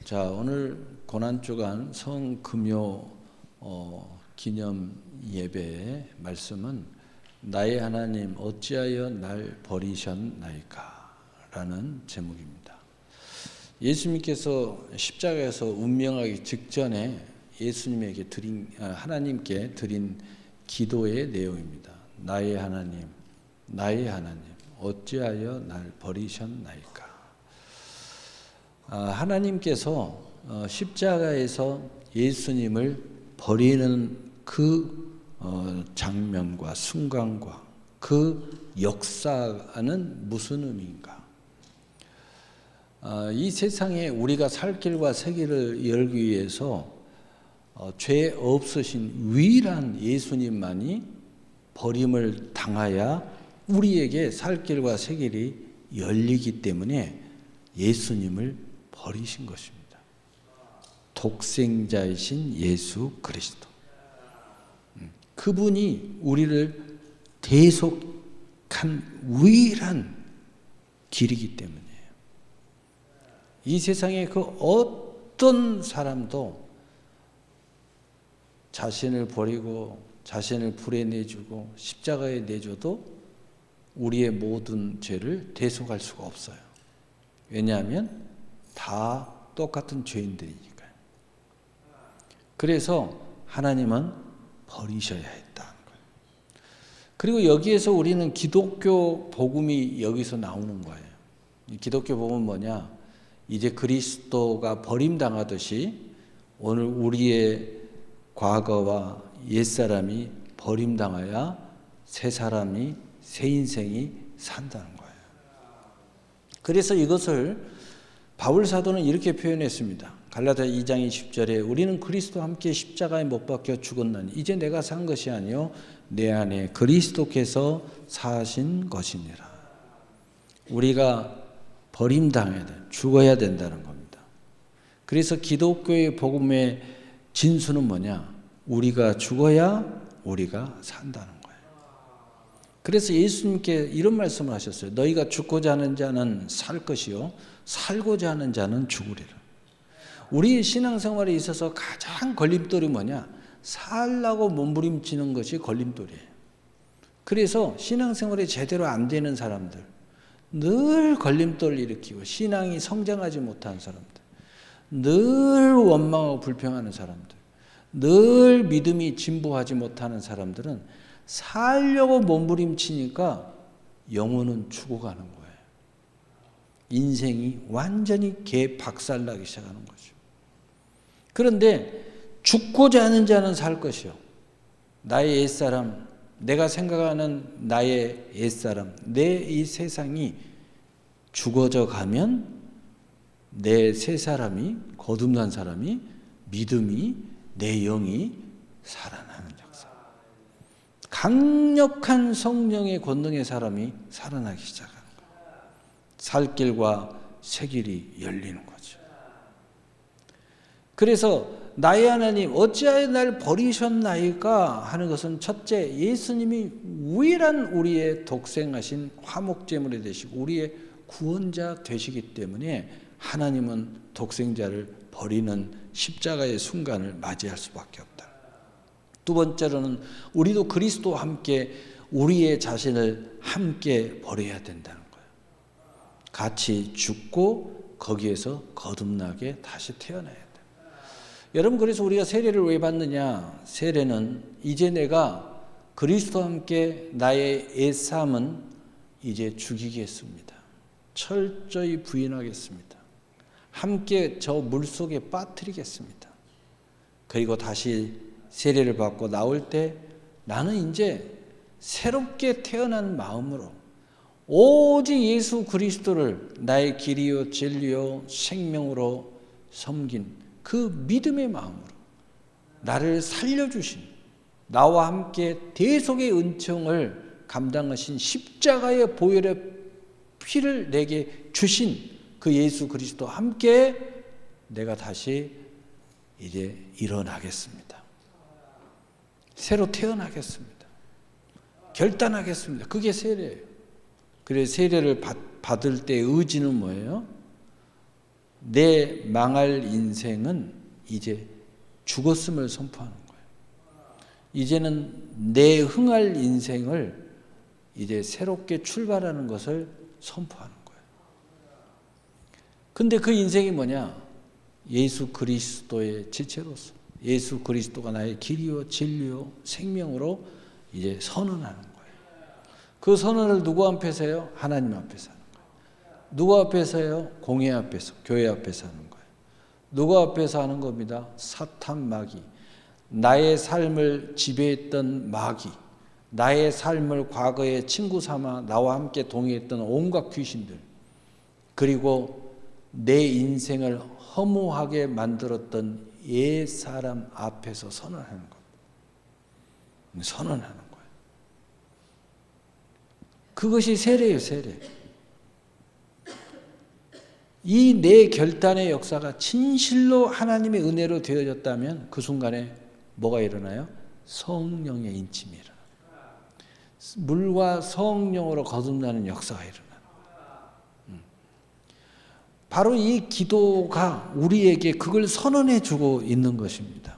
자, 오늘 고난주간 성금요 기념 예배의 말씀은 나의 하나님 어찌하여 날 버리셨나이까 라는 제목입니다. 예수님께서 십자가에서 운명하기 직전에 예수님에게 하나님께 드린 기도의 내용입니다. 나의 하나님 어찌하여 날 버리셨나이까. 하나님께서 십자가에서 예수님을 버리는 그 장면과 순간과 그 역사는 무슨 의미인가? 이 세상에 우리가 살 길과 새 길을 열기 위해서 죄 없으신 유일한 예수님만이 버림을 당하여 우리에게 살 길과 새 길이 열리기 때문에 예수님을 버리신 것입니다. 독생자이신 예수 그리스도. 그분이 우리를 대속한 유일한 길이기 때문이에요. 이 세상에 그 어떤 사람도 자신을 버리고 자신을 불에 내주고 십자가에 내줘도 우리의 모든 죄를 대속할 수가 없어요. 왜냐하면 다 똑같은 죄인들이니까요. 그래서 하나님은 버리셔야 했다는 거예요. 그리고 여기에서 우리는 기독교 복음이 여기서 나오는 거예요. 이 기독교 복음은 뭐냐? 이제 그리스도가 버림당하듯이 오늘 우리의 과거와 옛사람이 버림당하여 새 사람이 새 인생이 산다는 거예요. 그래서 이것을 바울 사도는 이렇게 표현했습니다. 갈라디아 2장 20절에 우리는 그리스도와 함께 십자가에 못 박혀 죽었나니 이제 내가 산 것이 아니요 내 안에 그리스도께서 사신 것이니라. 우리가 버림당해야 돼. 죽어야 된다는 겁니다. 그래서 기독교의 복음의 진수는 뭐냐? 우리가 죽어야 우리가 산다는 거예요. 그래서 예수님께 이런 말씀을 하셨어요. 너희가 죽고자 하는 자는 살 것이요 살고자 하는 자는 죽으리라. 우리의 신앙생활에 있어서 가장 걸림돌이 뭐냐? 살라고 몸부림치는 것이 걸림돌이에요. 그래서 신앙생활이 제대로 안 되는 사람들, 늘 걸림돌을 일으키고 신앙이 성장하지 못하는 사람들, 늘 원망하고 불평하는 사람들, 늘 믿음이 진보하지 못하는 사람들은 살려고 몸부림치니까 영혼은 죽어가는 거예요. 인생이 완전히 개박살나기 시작하는 거죠. 그런데 죽고자 하는 자는 살 것이요. 나의 옛사람, 내가 생각하는 나의 옛사람, 내 이 세상이 죽어져 가면 내 새 사람이, 거듭난 사람이, 믿음이, 내 영이 살아나는 역사. 강력한 성령의 권능의 사람이 살아나기 시작합니다. 살 길과 새 길이 열리는 거죠. 그래서 나의 하나님 어찌하여 날 버리셨나이까 하는 것은 첫째 예수님이 유일한 우리의 독생하신 화목제물이 되시고 우리의 구원자 되시기 때문에 하나님은 독생자를 버리는 십자가의 순간을 맞이할 수밖에 없다. 두 번째로는 우리도 그리스도와 함께 우리의 자신을 함께 버려야 된다는 거예요. 같이 죽고 거기에서 거듭나게 다시 태어나야 돼요. 여러분, 그래서 우리가 세례를 왜 받느냐? 세례는 이제 내가 그리스도와 함께 나의 옛사람은 이제 죽이겠습니다. 철저히 부인하겠습니다. 함께 저 물속에 빠뜨리겠습니다. 그리고 다시 세례를 받고 나올 때 나는 이제 새롭게 태어난 마음으로 오직 예수 그리스도를 나의 길이요 진리요 생명으로 섬긴 그 믿음의 마음으로 나를 살려주신 나와 함께 대속의 은총을 감당하신 십자가의 보혈의 피를 내게 주신 그 예수 그리스도와 함께 내가 다시 이제 일어나겠습니다. 새로 태어나겠습니다. 결단하겠습니다. 그게 세례예요. 그래서 세례를 받을 때 의지는 뭐예요? 내 망할 인생은 이제 죽었음을 선포하는 거예요. 이제는 내 흥할 인생을 이제 새롭게 출발하는 것을 선포하는 거예요. 근데 그 인생이 뭐냐? 예수 그리스도의 지체로서 예수 그리스도가 나의 길이요 진리요 생명으로 이제 선언하는 거예요. 그 선언을 누구 앞에서 해요? 하나님 앞에서 하는 거예요. 누구 앞에서 해요? 공회 앞에서, 교회 앞에서 하는 거예요. 누구 앞에서 하는 겁니다? 사탄 마귀, 나의 삶을 지배했던 마귀, 나의 삶을 과거에 친구 삼아 나와 함께 동의했던 온갖 귀신들, 그리고 내 인생을 허무하게 만들었던 옛 사람 앞에서 선언하는 겁니다. 선언하는 거예요. 그것이 세례예요, 세례. 이 내 결단의 역사가 진실로 하나님의 은혜로 되어졌다면 그 순간에 뭐가 일어나요? 성령의 인침이 일어나요. 물과 성령으로 거듭나는 역사가 일어나요. 바로 이 기도가 우리에게 그걸 선언해 주고 있는 것입니다.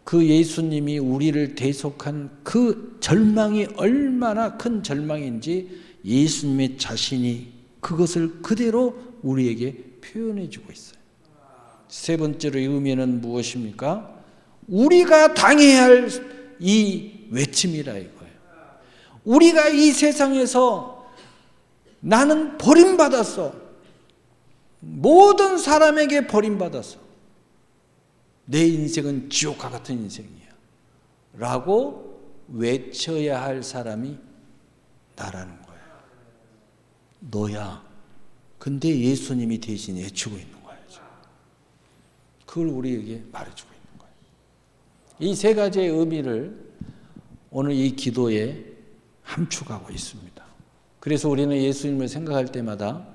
그 예수님이 우리를 대속한 그 절망이 얼마나 큰 절망인지 예수님의 자신이 그것을 그대로 우리에게 표현해 주고 있어요. 세 번째로 의미는 무엇입니까? 우리가 당해야 할 이 외침이라 이거예요. 우리가 이 세상에서 나는 버림받았어. 모든 사람에게 버림받았어. 내 인생은 지옥과 같은 인생이야. 라고 외쳐야 할 사람이 나라는 거예요. 너야. 근데 예수님이 대신 외치고 있는 거예요. 그걸 우리에게 말해주고 있는 거예요. 이 세 가지의 의미를 오늘 이 기도에 함축하고 있습니다. 그래서 우리는 예수님을 생각할 때마다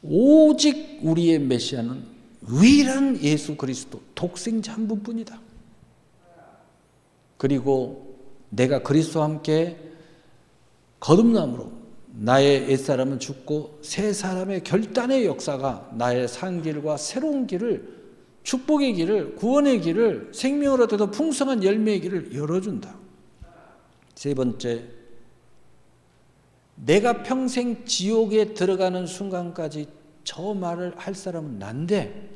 오직 우리의 메시아는 유일한 예수 그리스도 독생자 한 분뿐이다. 그리고 내가 그리스도와 함께 거듭남으로 나의 옛사람은 죽고 새 사람의 결단의 역사가 나의 산 길과 새로운 길을, 축복의 길을, 구원의 길을, 생명으로 더 풍성한 열매의 길을 열어준다. 세 번째, 내가 평생 지옥에 들어가는 순간까지 저 말을 할 사람은 난데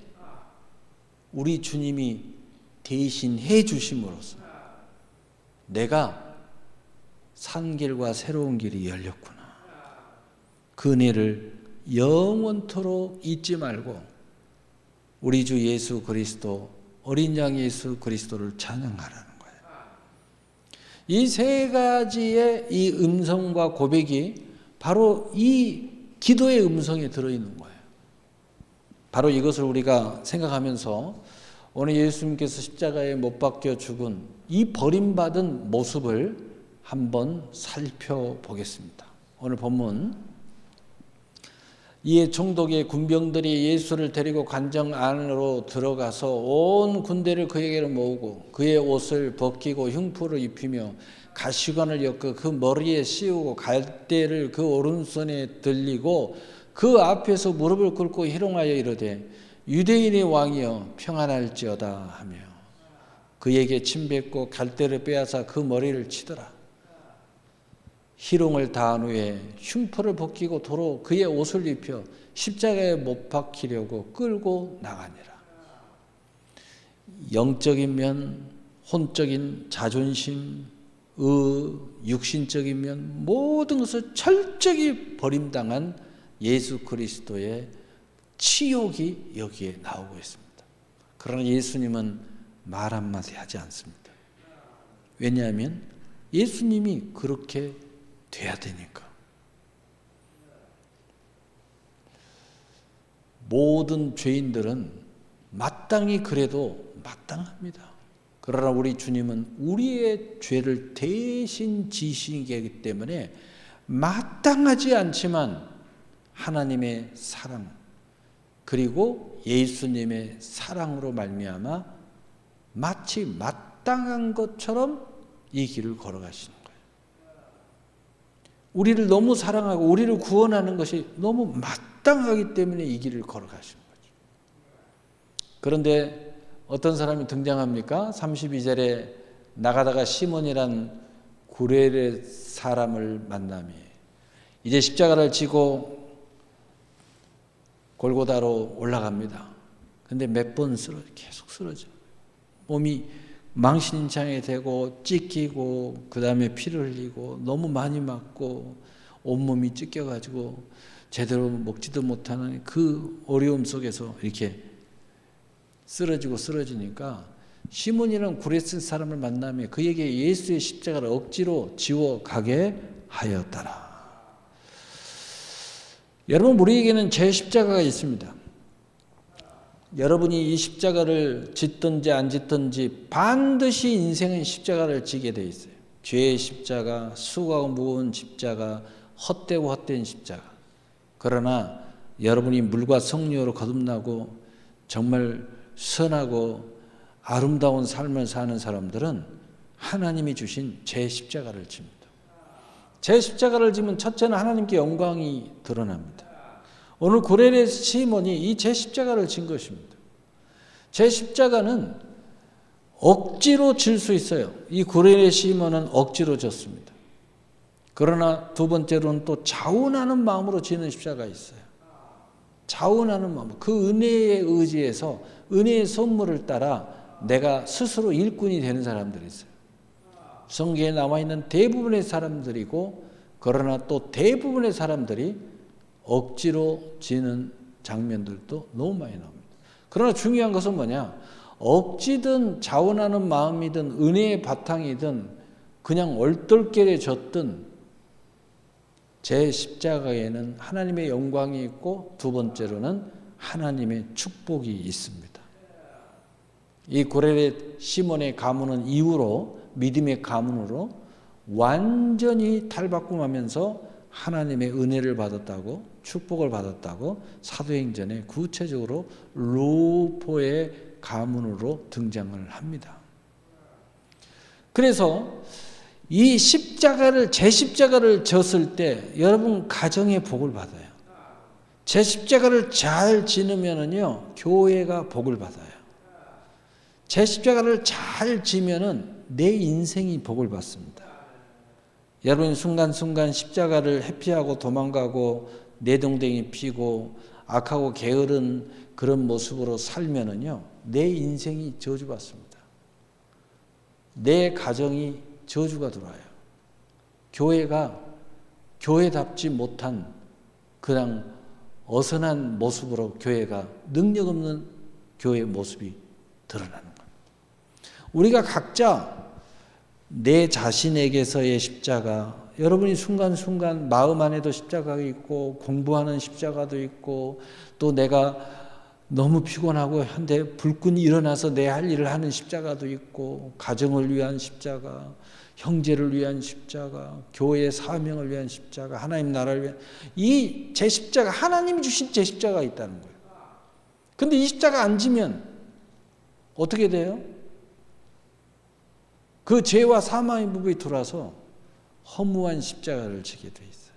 우리 주님이 대신 해 주심으로써 내가 산 길과 새로운 길이 열렸구나. 그 은혜를 영원토록 잊지 말고 우리 주 예수 그리스도, 어린 양 예수 그리스도를 찬양하라는 거예요. 이 세 가지의 이 음성과 고백이 바로 이 기도의 음성에 들어있는 거예요. 바로 이것을 우리가 생각하면서 오늘 예수님께서 십자가에 못 박혀 죽은 이 버림받은 모습을 한번 살펴보겠습니다. 오늘 본문, 이에 총독의 군병들이 예수를 데리고 관정 안으로 들어가서 온 군대를 그에게로 모으고 그의 옷을 벗기고 흉포를 입히며 가시관을 엮어 그 머리에 씌우고 갈대를 그 오른손에 들리고 그 앞에서 무릎을 꿇고 희롱하여 이르되 유대인의 왕이여 평안할지어다 하며 그에게 침뱉고 갈대를 빼앗아 그 머리를 치더라. 희롱을 다한 후에 흉포를 벗기고 도로 그의 옷을 입혀 십자가에 못 박히려고 끌고 나가니라. 영적인 면, 혼적인 자존심, 육신적인 면 모든 것을 철저히 버림당한 예수 그리스도의 치욕이 여기에 나오고 있습니다. 그러나 예수님은 말 한마디 하지 않습니다. 왜냐하면 예수님이 그렇게 돼야 되니까. 모든 죄인들은 마땅히 그래도 마땅합니다. 그러나 우리 주님은 우리의 죄를 대신 지시기 때문에 마땅하지 않지만 하나님의 사랑 그리고 예수님의 사랑으로 말미암아 마치 마땅한 것처럼 이 길을 걸어가시는 거예요. 우리를 너무 사랑하고 우리를 구원하는 것이 너무 합당하기 때문에 이 길을 걸어가신 거죠. 그런데 어떤 사람이 등장합니까? 32절에 나가다가 시몬이란 구레네 사람을 만나며 이제 십자가를 지고 골고다로 올라갑니다. 근데 몇 번 계속 쓰러져. 몸이 망신창에 되고 찢기고 그 다음에 피를 흘리고 너무 많이 맞고 온몸이 찢겨가지고 제대로 먹지도 못하는 그 어려움 속에서 이렇게 쓰러지니까 시몬이라는 구레네 사람을 만나며 그에게 예수의 십자가를 억지로 지워 가게 하였더라. 여러분, 우리에게는 제 십자가가 있습니다. 여러분이 이 십자가를 짓든지 안 짓든지 반드시 인생은 십자가를 지게 돼 있어요. 죄의 십자가, 수고하고 무거운 십자가, 헛되고 헛된 십자가. 그러나 여러분이 물과 성령으로 거듭나고 정말 선하고 아름다운 삶을 사는 사람들은 하나님이 주신 제 십자가를 집니다. 제 십자가를 지면 첫째는 하나님께 영광이 드러납니다. 오늘 구레네 시몬이 이 제 십자가를 진 것입니다. 제 십자가는 억지로 질 수 있어요. 이 구레네 시몬은 억지로 졌습니다. 그러나 두 번째로는 또 자원하는 마음으로 지는 십자가가 있어요. 자원하는 마음, 그 은혜에 의지해서 은혜의 선물을 따라 내가 스스로 일꾼이 되는 사람들이 있어요. 성경에 나와 있는 대부분의 사람들이고, 그러나 또 대부분의 사람들이 억지로 지는 장면들도 너무 많이 나옵니다. 그러나 중요한 것은 뭐냐? 억지든 자원하는 마음이든 은혜의 바탕이든 그냥 얼떨결에 졌든 제 십자가에는 하나님의 영광이 있고, 두 번째로는 하나님의 축복이 있습니다. 이 구레네 시몬의 가문은 이후로 믿음의 가문으로 완전히 탈바꿈하면서 하나님의 은혜를 받았다고, 축복을 받았다고 사도행전에 구체적으로 루포의 가문으로 등장을 합니다. 그래서 이 십자가를, 제 십자가를 졌을 때 여러분 가정의 복을 받아요. 제 십자가를 잘 지으면은요, 교회가 복을 받아요. 제 십자가를 잘 지면은 내 인생이 복을 받습니다. 여러분 순간순간 십자가를 회피하고 도망가고 내동댕이 피고 악하고 게으른 그런 모습으로 살면은요, 내 인생이 저주받습니다. 내 가정이 저주가 들어와요. 교회가 교회답지 못한 그냥 어선한 모습으로 교회가 능력 없는 교회의 모습이 드러나는 겁니다. 우리가 각자 내 자신에게서의 십자가, 여러분이 순간순간 마음 안에도 십자가가 있고 공부하는 십자가도 있고 또 내가 너무 피곤하고 한데 불끈 일어나서 내 할 일을 하는 십자가도 있고, 가정을 위한 십자가, 형제를 위한 십자가, 교회의 사명을 위한 십자가, 하나님 나라를 위한 이 제 십자가, 하나님이 주신 제 십자가가 있다는 거예요. 근데 이 십자가 안 지면 어떻게 돼요? 그 죄와 사망의 법이 들어와서 허무한 십자가를 지게 돼 있어요.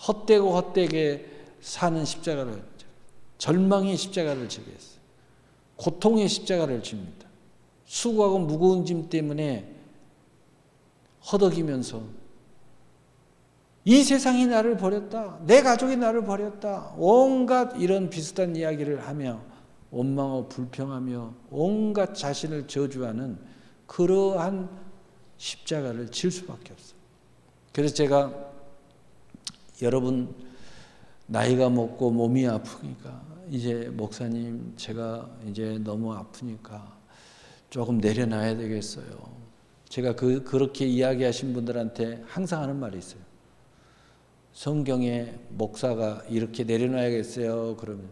헛되고 헛되게 사는 십자가를, 절망의 십자가를 지게 했어요. 고통의 십자가를 집니다. 수고하고 무거운 짐 때문에 허덕이면서 이 세상이 나를 버렸다, 내 가족이 나를 버렸다, 온갖 이런 비슷한 이야기를 하며 원망하고 불평하며 온갖 자신을 저주하는 그러한 십자가를 질 수밖에 없어요. 그래서 제가 여러분 나이가 먹고 몸이 아프니까 이제 목사님 제가 이제 너무 아프니까 조금 내려놔야 되겠어요. 제가 그렇게 이야기하신 분들한테 항상 하는 말이 있어요. 성경에 목사가 이렇게 내려놔야겠어요. 그러면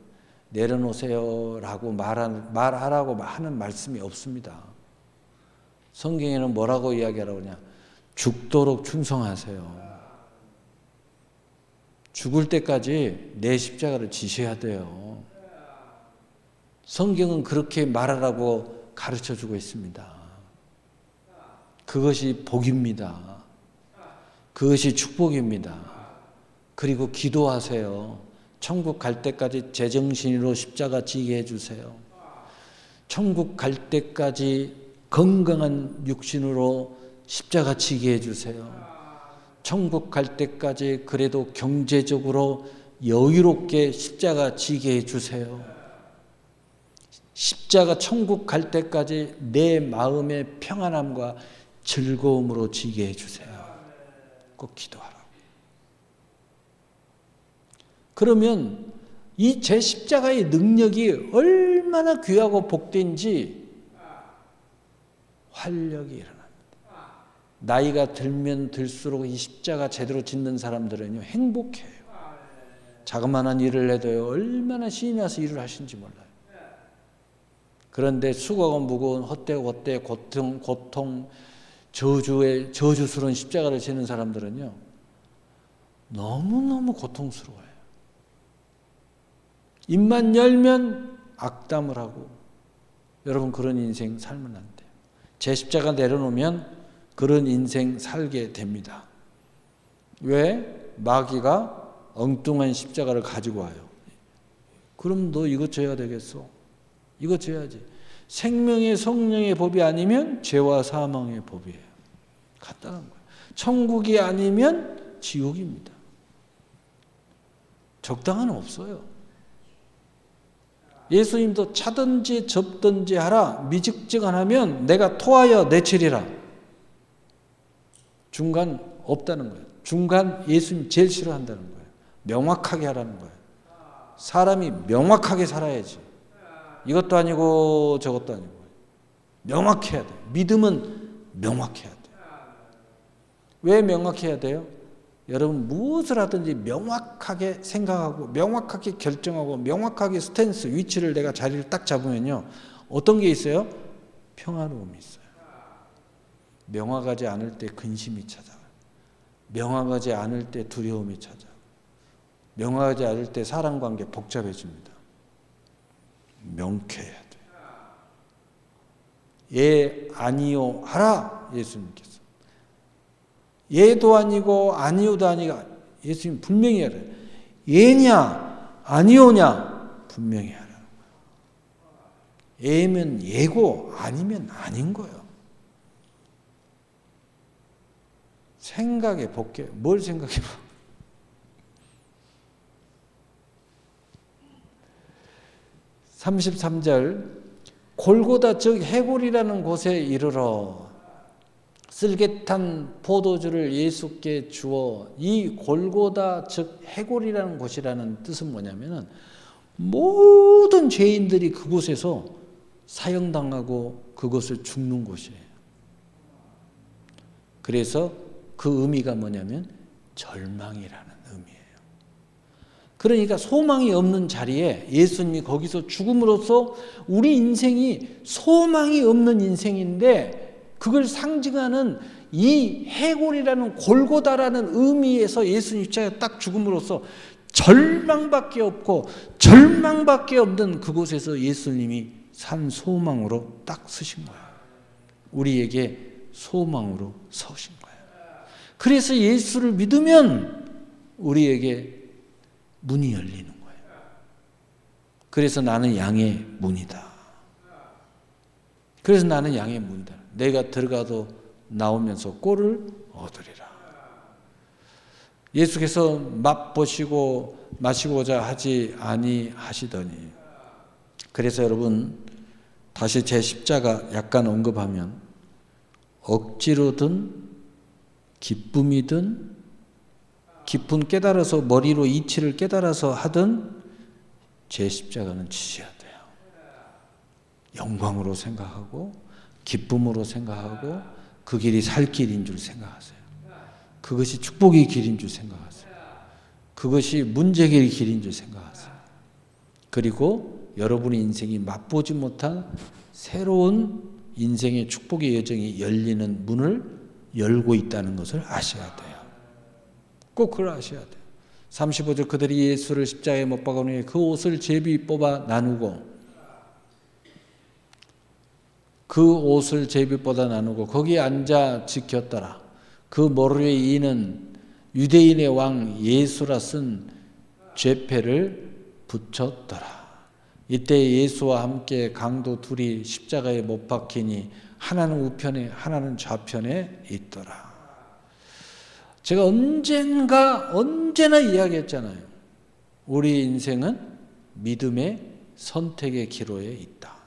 내려놓으세요 라고 말하라고 하는 말씀이 없습니다. 성경에는 뭐라고 이야기하라고 하냐? 죽도록 충성하세요. 죽을 때까지 내 십자가를 지셔야 돼요. 성경은 그렇게 말하라고 가르쳐주고 있습니다. 그것이 복입니다. 그것이 축복입니다. 그리고 기도하세요. 천국 갈 때까지 제정신으로 십자가 지게 해주세요. 천국 갈 때까지 건강한 육신으로 십자가 지게 해주세요. 천국 갈 때까지 그래도 경제적으로 여유롭게 십자가 지게 해주세요. 십자가 천국 갈 때까지 내 마음의 평안함과 즐거움으로 지게 해주세요. 꼭 기도하라. 그러면 이 제 십자가의 능력이 얼마나 귀하고 복된지 활력이 일어납니다. 나이가 들면 들수록 이 십자가 제대로 짓는 사람들은요, 행복해요. 자그마한 일을 해도요, 얼마나 신이 나서 일을 하신지 몰라요. 그런데 수고하고 무거운 헛되고 고통, 저주스러운 십자가를 지는 사람들은요, 너무너무 고통스러워요. 입만 열면 악담을 하고, 여러분 그런 인생 살면 안 돼요. 제 십자가 내려놓으면 그런 인생 살게 됩니다. 왜? 마귀가 엉뚱한 십자가를 가지고 와요. 그럼 너 이거 져야 되겠어. 이거 져야지. 생명의 성령의 법이 아니면 죄와 사망의 법이에요. 간단한 거예요. 천국이 아니면 지옥입니다. 적당한 없어요. 예수님도 차든지 접든지 하라. 미직직 안 하면 내가 토하여 내치리라. 중간 없다는 거예요. 중간 예수님 제일 싫어한다는 거예요. 명확하게 하라는 거예요. 사람이 명확하게 살아야지. 이것도 아니고 저것도 아니고. 명확해야 돼요. 믿음은 명확해야 돼요. 왜 명확해야 돼요? 여러분 무엇을 하든지 명확하게 생각하고 명확하게 결정하고 명확하게 스탠스, 위치를 내가 자리를 딱 잡으면요. 어떤 게 있어요? 평화로움이 있어요. 명확하지 않을 때 근심이 찾아와요. 명확하지 않을 때 두려움이 찾아와요. 명확하지 않을 때 사람관계 복잡해집니다. 명쾌해야 돼요. 예, 아니요 하라 예수님께서. 예도 아니고 아니오도 아니고 예수님 분명히 하라. 예냐 아니오냐 분명히 하라는 거예요. 예면 예고 아니면 아닌 거예요. 생각에 복게 뭘 생각해 봐. 33절 골고다 즉 해골이라는 곳에 이르러 쓸개탄 포도주를 예수께 주어. 이 골고다 즉 해골이라는 곳이라는 뜻은 뭐냐면은 모든 죄인들이 그곳에서 사형당하고 그곳을 죽는 곳이에요. 그래서 그 의미가 뭐냐면 절망이라는 의미예요. 그러니까 소망이 없는 자리에 예수님이 거기서 죽음으로써 우리 인생이 소망이 없는 인생인데 그걸 상징하는 이 해골이라는 골고다라는 의미에서 예수님 십자가에 딱 죽음으로써 절망밖에 없고 절망밖에 없는 그곳에서 예수님이 산 소망으로 딱 서신 거예요. 우리에게 소망으로 서신 거예요. 그래서 예수를 믿으면 우리에게 문이 열리는 거예요. 그래서 나는 양의 문이다. 그래서 나는 양의 문이다. 내가 들어가도 나오면서 꼴을 얻으리라. 예수께서 맛보시고 마시고자 하지 아니하시더니. 그래서 여러분 다시 제 십자가 약간 언급하면 억지로든 기쁨이든 깊은 깨달아서 머리로 이치를 깨달아서 하든 제 십자가는 지셔야 돼요. 영광으로 생각하고 기쁨으로 생각하고 그 길이 살 길인 줄 생각하세요. 그것이 축복의 길인 줄 생각하세요. 그것이 문제의 길인 줄 생각하세요. 그리고 여러분의 인생이 맛보지 못한 새로운 인생의 축복의 여정이 열리는 문을 열고 있다는 것을 아셔야 돼요. 꼭 그걸 아셔야 돼요. 35절 그들이 예수를 십자가에 못 박아놓으니 그 옷을 제비 뽑아 나누고 그 옷을 제비보다 나누고 거기에 앉아 지켰더라. 그 머리에 이는 유대인의 왕 예수라 쓴 죄패를 붙였더라. 이때 예수와 함께 강도 둘이 십자가에 못 박히니 하나는 우편에 하나는 좌편에 있더라. 제가 언제나 이야기했잖아요. 우리 인생은 믿음의 선택의 기로에 있다.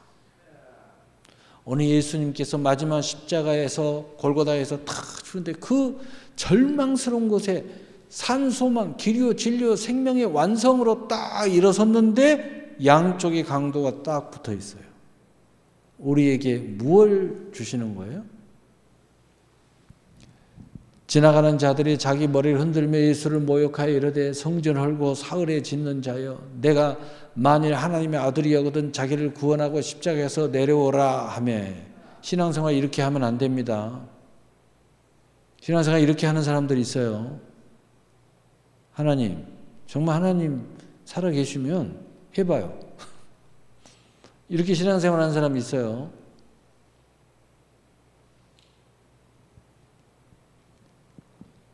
오늘 예수님께서 마지막 십자가에서 골고다에서 탁 주는데 그 절망스러운 곳에 산소망, 길이요 진리요 생명의 완성으로 딱 일어섰는데 양쪽에 강도가 딱 붙어 있어요. 우리에게 무엇을 주시는 거예요? 지나가는 자들이 자기 머리를 흔들며 예수를 모욕하여 이르되 성전 헐고 사흘에 짓는 자여 내가 만일 하나님의 아들이거든 자기를 구원하고 십자가에서 내려오라 하며. 신앙생활 이렇게 하면 안 됩니다. 신앙생활 이렇게 하는 사람들이 있어요. 하나님, 정말 하나님 살아계시면 해봐요. 이렇게 신앙생활 하는 사람이 있어요.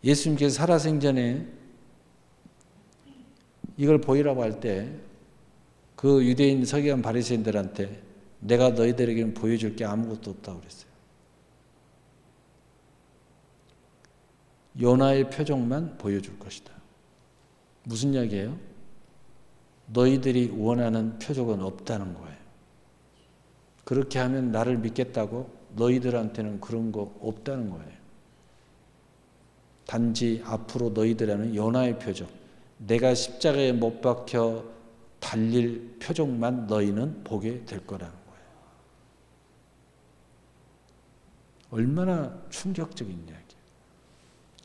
예수님께서 살아생전에 이걸 보이라고 할 때 그 유대인 서기관 바리새인들한테 내가 너희들에게는 보여줄 게 아무것도 없다고 그랬어요. 요나의 표적만 보여줄 것이다. 무슨 이야기예요? 너희들이 원하는 표적은 없다는 거예요. 그렇게 하면 나를 믿겠다고? 너희들한테는 그런 거 없다는 거예요. 단지 앞으로 너희들에는 요나의 표적, 내가 십자가에 못 박혀 달릴 표적만 너희는 보게 될 거라는 거예요. 얼마나 충격적인 이야기예요.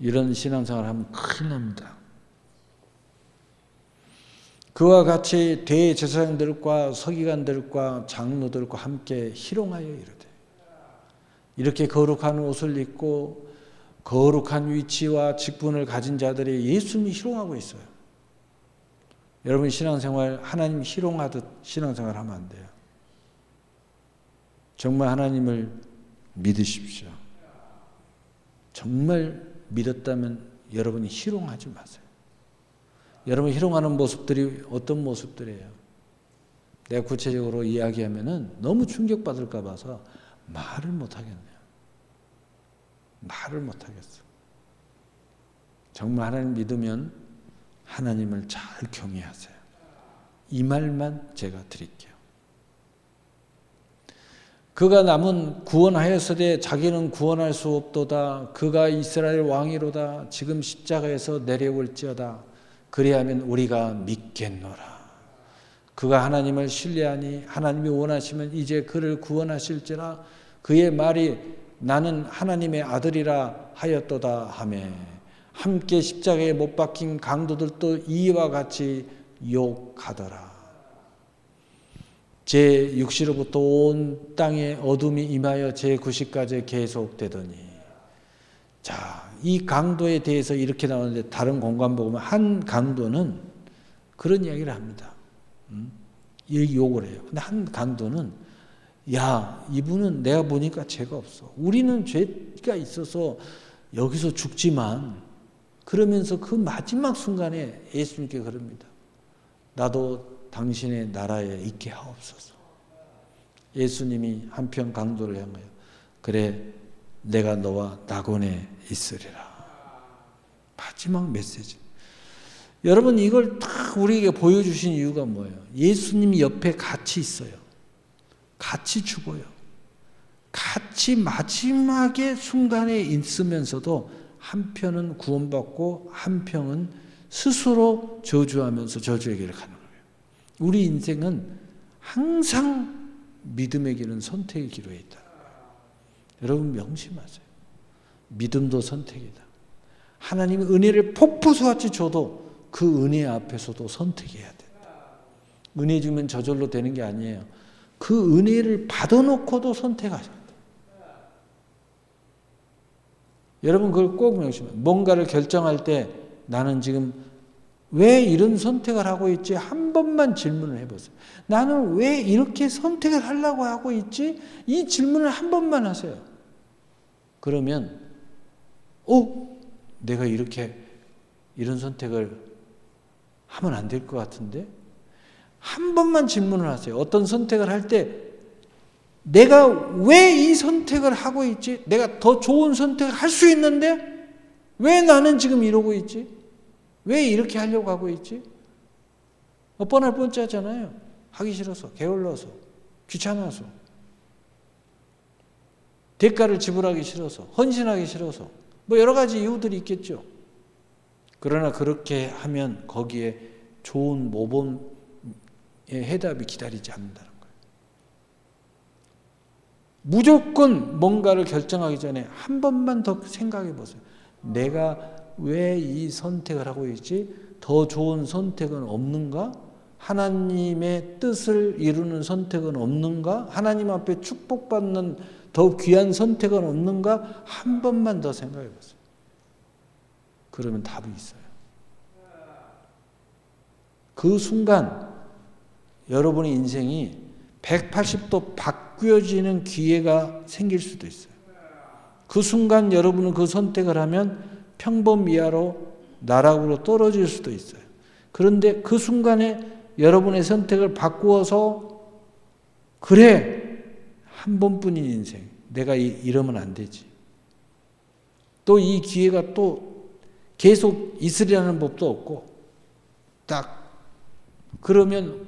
이런 신앙생활을 하면 큰일 납니다. 그와 같이 대제사장들과 서기관들과 장로들과 함께 희롱하여 이르되 이렇게 거룩한 옷을 입고 거룩한 위치와 직분을 가진 자들이 예수님이 희롱하고 있어요. 여러분 신앙생활 하나님 희롱하듯 신앙생활 하면 안 돼요. 정말 하나님을 믿으십시오. 정말 믿었다면 여러분이 희롱하지 마세요. 여러분 희롱하는 모습들이 어떤 모습들이에요? 내가 구체적으로 이야기하면은 너무 충격받을까 봐서 말을 못 하겠네요. 말을 못 하겠어. 정말 하나님 믿으면 하나님을 잘 경외하세요. 이 말만 제가 드릴게요. 그가 남은 구원하였으되 자기는 구원할 수 없도다. 그가 이스라엘 왕이로다. 지금 십자가에서 내려올지어다. 그리하면 우리가 믿겠노라. 그가 하나님을 신뢰하니 하나님이 원하시면 이제 그를 구원하실지라. 그의 말이 나는 하나님의 아들이라 하였도다 하매 함께 십자가에 못 박힌 강도들도 이와 같이 욕하더라. 제6시로부터 온 땅에 어둠이 임하여 제9시까지 계속되더니. 자, 이 강도에 대해서 이렇게 나오는데 다른 공간 보면 한 강도는 그런 이야기를 합니다. 이 욕을 해요. 근데 한 강도는 야, 이분은 내가 보니까 죄가 없어. 우리는 죄가 있어서 여기서 죽지만 그러면서 그 마지막 순간에 예수님께 그럽니다. 나도 당신의 나라에 있게 하옵소서. 예수님이 한편 강도를 향하여 그래 내가 너와 낙원에 있으리라. 마지막 메시지. 여러분 이걸 딱 우리에게 보여주신 이유가 뭐예요? 예수님이 옆에 같이 있어요. 같이 죽어요. 같이 마지막의 순간에 있으면서도 한편은 구원받고 한편은 스스로 저주하면서 저주의 길을 가는 거예요. 우리 인생은 항상 믿음의 길은 선택의 기로에 있다. 여러분 명심하세요. 믿음도 선택이다. 하나님의 은혜를 폭포수같이 줘도 그 은혜 앞에서도 선택해야 된다. 은혜 주면 저절로 되는 게 아니에요. 그 은혜를 받아놓고도 선택하셔야 돼요. 여러분 그걸 꼭 명심해요. 뭔가를 결정할 때 나는 지금 왜 이런 선택을 하고 있지? 한 번만 질문을 해보세요. 나는 왜 이렇게 선택을 하려고 하고 있지? 이 질문을 한 번만 하세요. 그러면 내가 이렇게 이런 선택을 하면 안 될 것 같은데? 한 번만 질문을 하세요. 어떤 선택을 할 때 내가 왜 이 선택을 하고 있지? 내가 더 좋은 선택을 할 수 있는데 왜 나는 지금 이러고 있지? 왜 이렇게 하려고 하고 있지? 뻔할 뻔짜잖아요. 하기 싫어서, 게을러서, 귀찮아서, 대가를 지불하기 싫어서, 헌신하기 싫어서, 뭐 여러 가지 이유들이 있겠죠. 그러나 그렇게 하면 거기에 좋은 모범의 해답이 기다리지 않는다는 거예요. 무조건 뭔가를 결정하기 전에 한 번만 더 생각해 보세요. 내가 왜 이 선택을 하고 있지? 더 좋은 선택은 없는가? 하나님의 뜻을 이루는 선택은 없는가? 하나님 앞에 축복받는 더 귀한 선택은 없는가? 한 번만 더 생각해 보세요. 그러면 답이 있어요. 그 순간 여러분의 인생이 180도 바뀌어지는 기회가 생길 수도 있어요. 그 순간 여러분은 그 선택을 하면 평범 이하로 나락으로 떨어질 수도 있어요. 그런데 그 순간에 여러분의 선택을 바꾸어서 그래 한 번뿐인 인생 내가 이러면 안 되지. 또 이 기회가 또 계속 있으리라는 법도 없고 딱 그러면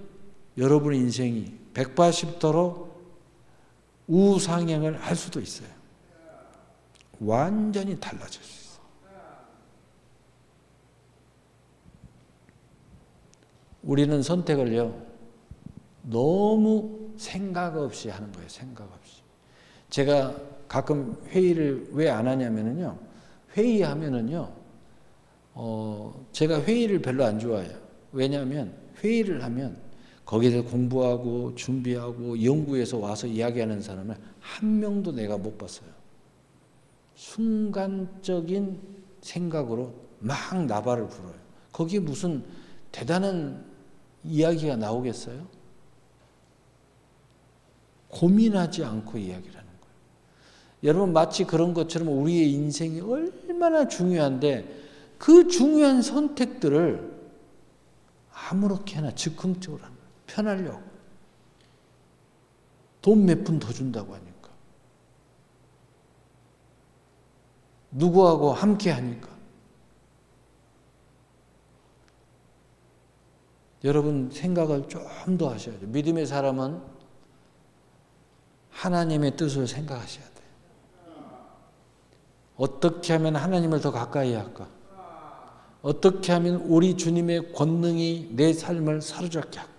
여러분의 인생이 180도로 우상향을 할 수도 있어요. 완전히 달라질 수 있어요. 우리는 선택을요, 너무 생각 없이 하는 거예요. 생각 없이. 제가 가끔 회의를 왜 안 하냐면요, 회의하면은요, 제가 회의를 별로 안 좋아해요. 왜냐하면 회의를 하면 거기서 공부하고 준비하고 연구해서 와서 이야기하는 사람을 한 명도 내가 못 봤어요. 순간적인 생각으로 막 나발을 불어요. 거기에 무슨 대단한 이야기가 나오겠어요? 고민하지 않고 이야기를 하는 거예요. 여러분 마치 그런 것처럼 우리의 인생이 얼마나 중요한데 그 중요한 선택들을 아무렇게나 즉흥적으로 하는 거예요. 편하려고. 돈 몇 푼 더 준다고 하니까. 누구하고 함께 하니까. 여러분 생각을 좀 더 하셔야 돼요. 믿음의 사람은 하나님의 뜻을 생각하셔야 돼요. 어떻게 하면 하나님을 더 가까이 할까? 어떻게 하면 우리 주님의 권능이 내 삶을 사로잡게 할까?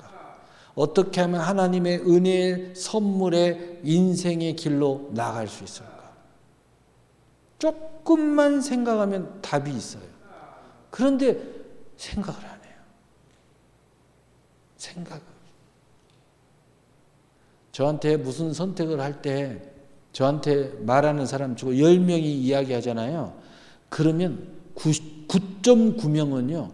어떻게 하면 하나님의 은혜의 선물의 인생의 길로 나아갈 수 있을까? 조금만 생각하면 답이 있어요. 그런데 생각을 안 해요. 생각을. 저한테 무슨 선택을 할 때 저한테 말하는 사람 주고 10명이 이야기하잖아요. 그러면 9.9명은요.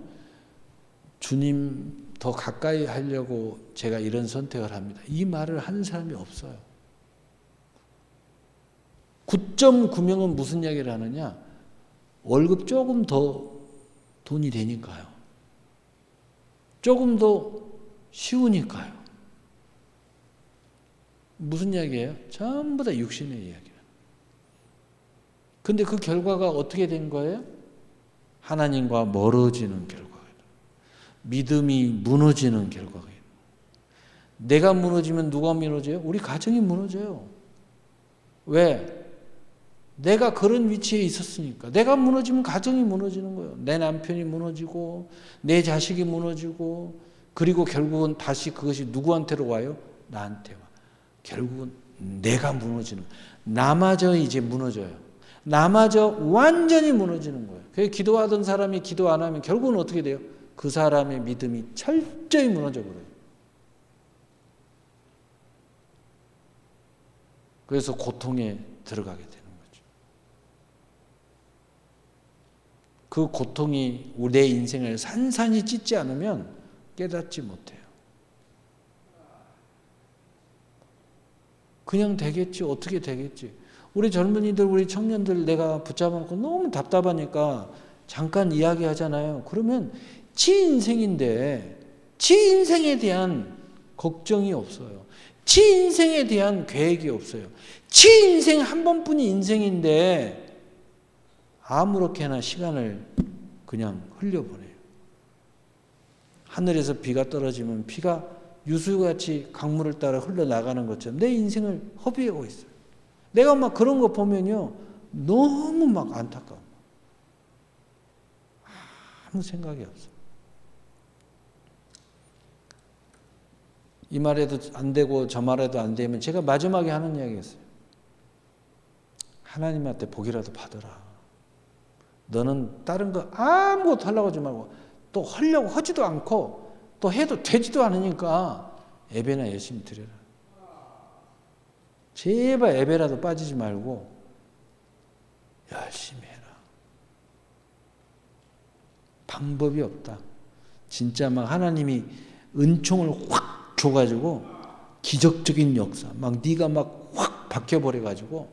주님 더 가까이 하려고 제가 이런 선택을 합니다. 이 말을 하는 사람이 없어요. 9.9명은 무슨 이야기를 하느냐? 월급 조금 더 돈이 되니까요. 조금 더 쉬우니까요. 무슨 이야기예요? 전부 다 육신의 이야기예요. 근데 그 결과가 어떻게 된 거예요? 하나님과 멀어지는 결과가 믿음이 무너지는 결과가 내가 무너지면 누가 무너져요? 우리 가정이 무너져요. 왜? 내가 그런 위치에 있었으니까. 내가 무너지면 가정이 무너지는 거예요. 내 남편이 무너지고 내 자식이 무너지고 그리고 결국은 다시 그것이 누구한테로 와요? 나한테 와. 결국은 내가 무너지는 거예요. 나마저 이제 무너져요. 나마저 완전히 무너지는 거예요. 그래서 기도하던 사람이 기도 안 하면 결국은 어떻게 돼요? 그 사람의 믿음이 철저히 무너져 버려요. 그래서 고통에 들어가게 되는 거죠. 그 고통이 내 인생을 산산이 찢지 않으면 깨닫지 못해요. 그냥 되겠지, 어떻게 되겠지. 우리 젊은이들, 우리 청년들 내가 붙잡아놓고 너무 답답하니까 잠깐 이야기하잖아요. 그러면 지 인생인데 지 인생에 대한 걱정이 없어요. 지 인생에 대한 계획이 없어요. 지 인생 한 번뿐인 인생인데 아무렇게나 시간을 그냥 흘려보내요. 하늘에서 비가 떨어지면 비가 유수같이 강물을 따라 흘러나가는 것처럼 내 인생을 허비하고 있어요. 내가 막 그런 거 보면요, 너무 막 안타까워. 아무 생각이 없어. 이 말에도 안 되고 저 말에도 안 되면 제가 마지막에 하는 이야기였어요. 하나님한테 복이라도 받아라. 너는 다른 거 아무것도 하려고 하지 말고 또 하려고 하지도 않고 또 해도 되지도 않으니까 예배나 열심히 드려라. 제발 예배라도 빠지지 말고 열심히 해라. 방법이 없다. 진짜 막 하나님이 은총을 확 줘가지고 기적적인 역사, 막 네가 막 확 바뀌어버려가지고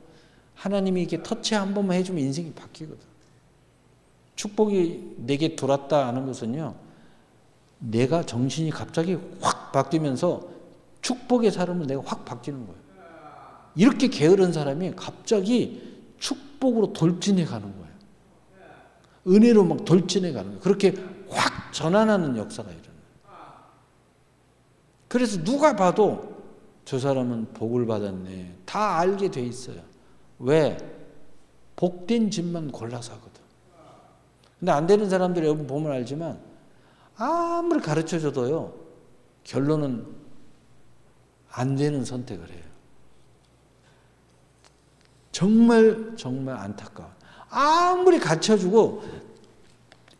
하나님이 이렇게 터치 한 번만 해주면 인생이 바뀌거든. 축복이 내게 돌았다 하는 것은요, 내가 정신이 갑자기 확 바뀌면서 축복의 사람은 내가 확 바뀌는 거예요. 이렇게 게으른 사람이 갑자기 축복으로 돌진해 가는 거예요. 은혜로 막 돌진해 가는 거예요. 그렇게 확 전환하는 역사가 일어나요. 그래서 누가 봐도 저 사람은 복을 받았네. 다 알게 돼 있어요. 왜? 복된 집만 골라서 하거든. 근데 안 되는 사람들이 여러분 보면 알지만 아무리 가르쳐줘도요, 결론은 안 되는 선택을 해요. 정말 안타까워. 아무리 가르쳐주고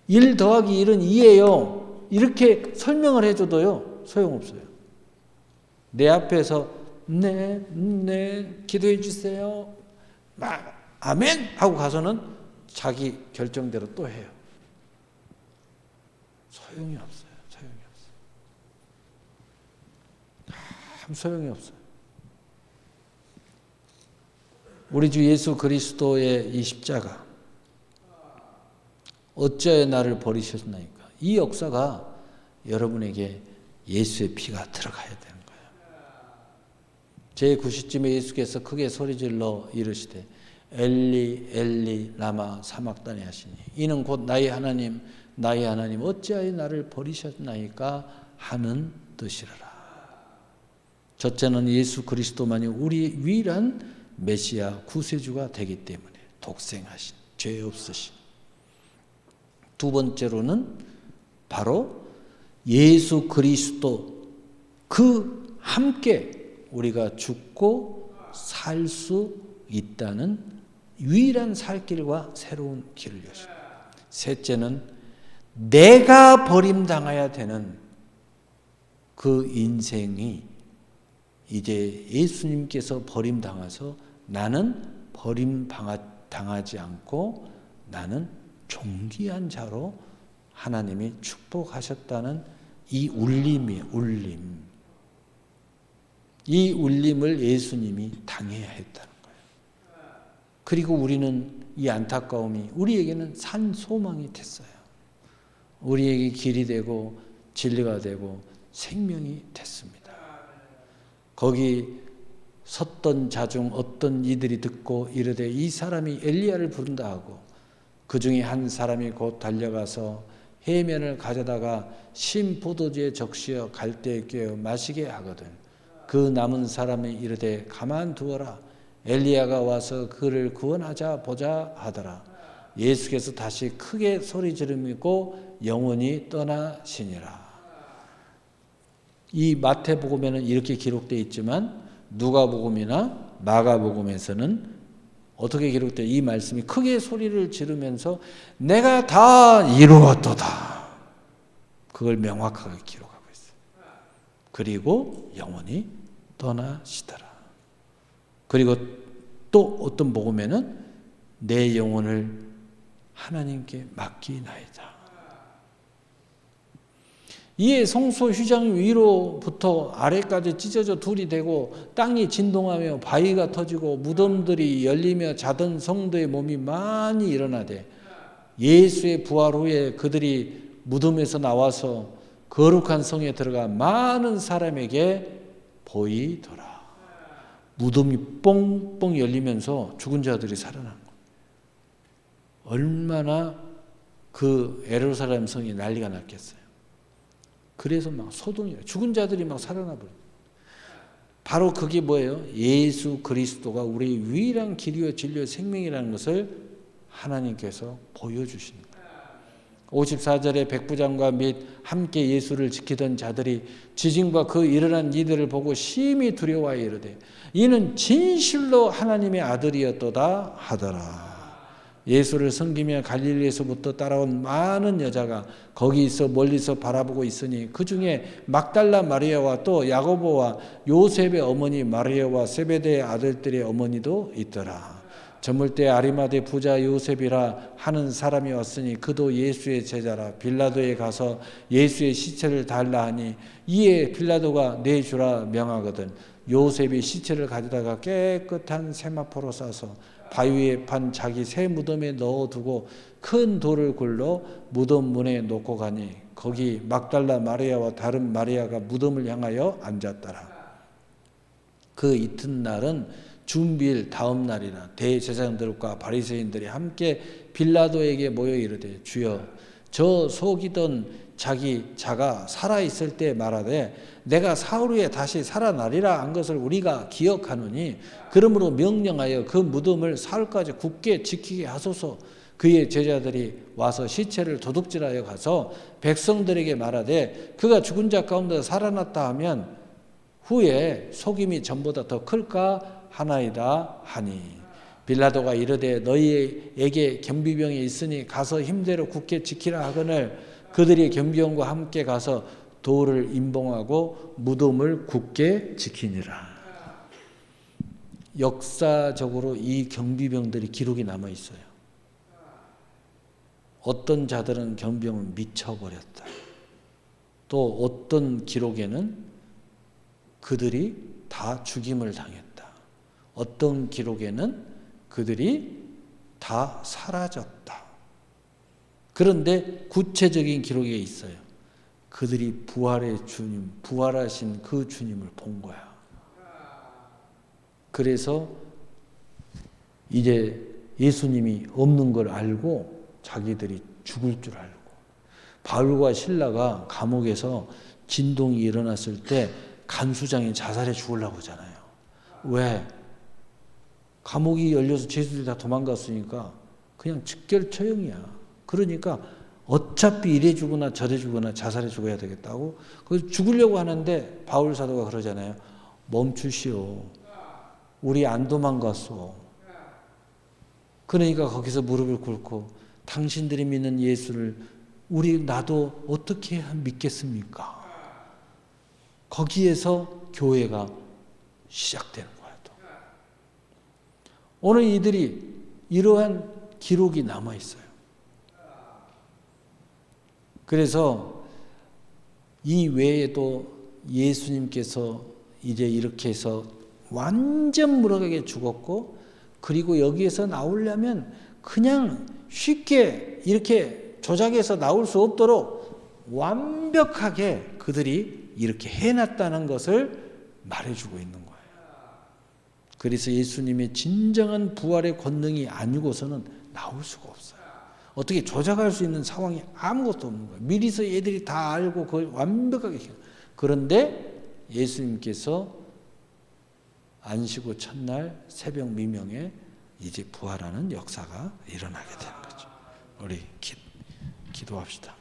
1 더하기 1은 2예요. 이렇게 설명을 해줘도요, 소용없어요. 내 앞에서 네, 기도해 주세요. 아멘! 하고 가서는 자기 결정대로 또 해요. 소용이 없어요. 아무 소용이 없어요. 우리 주 예수 그리스도의 이 십자가, 어찌하여 나를 버리셨나이까? 이 역사가 여러분에게 예수의 피가 들어가야 되는 거예요. 제9시쯤에 예수께서 크게 소리질러 이르시되 엘리 엘리 라마 사막다니 하시니 이는 곧 나의 하나님 어찌하여 나를 버리셨나이까 하는 뜻이라. 첫째는 예수 그리스도만이 우리 유일한 메시아 구세주가 되기 때문에 독생하신, 죄 없으신. 두 번째로는 바로 예수 그리스도 그 함께 우리가 죽고 살 수 있다는 유일한 살 길과 새로운 길을 여십니다. 셋째는 내가 버림당해야 되는 그 인생이 이제 예수님께서 버림당해서 나는 버림당하지 않고 나는 존귀한 자로 하나님이 축복하셨다는 이 울림이에요. 울림. 이 울림을 예수님이 당해야 했다는 거예요. 그리고 우리는 이 안타까움이 우리에게는 산 소망이 됐어요. 우리에게 길이 되고 진리가 되고 생명이 됐습니다. 거기 섰던 자 중 어떤 이들이 듣고 이르되 이 사람이 엘리야를 부른다 하고 그 중에 한 사람이 곧 달려가서 해면을 가져다가 신 포도주에 적시어 갈대에 꿰어 마시게 하거든. 그 남은 사람이 이르되 가만두어라. 엘리야가 와서 그를 구원하자 보자 하더라. 예수께서 다시 크게 소리 지르고 영원히 떠나시니라. 이 마태복음에는 이렇게 기록되어 있지만 누가복음이나 마가복음에서는 어떻게 기록되어 이 말씀이 크게 소리를 지르면서 내가 다 이루었도다. 그걸 명확하게 기록하고 있어요. 그리고 영원히 떠나시더라. 그리고 또 어떤 복음에는 내 영혼을 하나님께 맡기나이다. 이에 성소 휘장 위로부터 아래까지 찢어져 둘이 되고 땅이 진동하며 바위가 터지고 무덤들이 열리며 자던 성도의 몸이 많이 일어나되 예수의 부활 후에 그들이 무덤에서 나와서 거룩한 성에 들어가 많은 사람에게 보이더라. 무덤이 뻥뻥 열리면서 죽은 자들이 살아난 거예요. 얼마나 그 예루살렘 성이 난리가 났겠어요. 그래서 막 소동이에요. 죽은 자들이 막 살아나 버려요. 바로 그게 뭐예요? 예수 그리스도가 우리의 유일한 길이요 진리요 생명이라는 것을 하나님께서 보여주시는 거예요. 54절에 백부장과 및 함께 예수를 지키던 자들이 지진과 그 일어난 이들을 보고 심히 두려워하여 이르되 이는 진실로 하나님의 아들이었도다 하더라. 예수를 섬기며 갈릴리에서부터 따라온 많은 여자가 거기 있어 멀리서 바라보고 있으니 그 중에 막달라 마리아와 또 야고보와 요셉의 어머니 마리아와 세베대의 아들들의 어머니도 있더라. 저물 때 아리마대 부자 요셉이라 하는 사람이 왔으니 그도 예수의 제자라. 빌라도에 가서 예수의 시체를 달라 하니 이에 빌라도가 내주라 명하거든. 요셉이 시체를 가져다가 깨끗한 세마포로 싸서 바위에 판 자기 새 무덤에 넣어두고 큰 돌을 굴러 무덤 문에 놓고 가니 거기 막달라 마리아와 다른 마리아가 무덤을 향하여 앉았더라. 그 이튿날은 준비일 다음 날이나 대제사장들과 바리새인들이 함께 빌라도에게 모여 이르되 주여 저 속이던 자가 살아있을 때 말하되 내가 사흘 후에 다시 살아나리라 한 것을 우리가 기억하노니 그러므로 명령하여 그 무덤을 사흘까지 굳게 지키게 하소서. 그의 제자들이 와서 시체를 도둑질하여 가서 백성들에게 말하되 그가 죽은 자 가운데 살아났다 하면 후에 속임이 전보다 더 클까 하나이다 하니 빌라도가 이르되 너희에게 겸비병이 있으니 가서 힘대로 굳게 지키라 하거늘 그들이 겸비병과 함께 가서 돌을 임봉하고 무덤을 굳게 지키니라. 역사적으로 이 경비병들이 기록이 남아 있어요. 어떤 자들은 경비병을 미쳐버렸다. 또 어떤 기록에는 그들이 다 죽임을 당했다. 어떤 기록에는 그들이 다 사라졌다. 그런데 구체적인 기록에 있어요. 그들이 부활의 주님, 부활하신 그 주님을 본 거야. 그래서 이제 예수님이 없는 걸 알고 자기들이 죽을 줄 알고 바울과 실라가 감옥에서 진동이 일어났을 때 간수장이 자살해 죽으려고 하잖아요. 왜? 감옥이 열려서 죄수들이 다 도망갔으니까 그냥 즉결 처형이야. 그러니까 어차피 이래 죽거나 저래 죽거나 자살해 죽어야 되겠다고 그래서 죽으려고 하는데 바울 사도가 그러잖아요. 멈추시오. 우리 안 도망갔어. 그러니까 거기서 무릎을 꿇고 당신들이 믿는 예수를 나도 어떻게 믿겠습니까? 거기에서 교회가 시작되는 거야. 또. 오늘 이들이 이러한 기록이 남아 있어요. 그래서 이 외에도 예수님께서 이제 이렇게 해서 완전 무력하게 죽었고 그리고 여기에서 나오려면 그냥 쉽게 이렇게 조작해서 나올 수 없도록 완벽하게 그들이 이렇게 해놨다는 것을 말해주고 있는 거예요. 그래서 예수님의 진정한 부활의 권능이 아니고서는 나올 수가 없어요. 어떻게 조작할 수 있는 상황이 아무것도 없는 거예요. 미리서 얘들이 다 알고 그걸 완벽하게 해요. 그런데 예수님께서 안식구 첫날 새벽 미명에 이제 부활하는 역사가 일어나게 되는 거죠. 우리 기도합시다.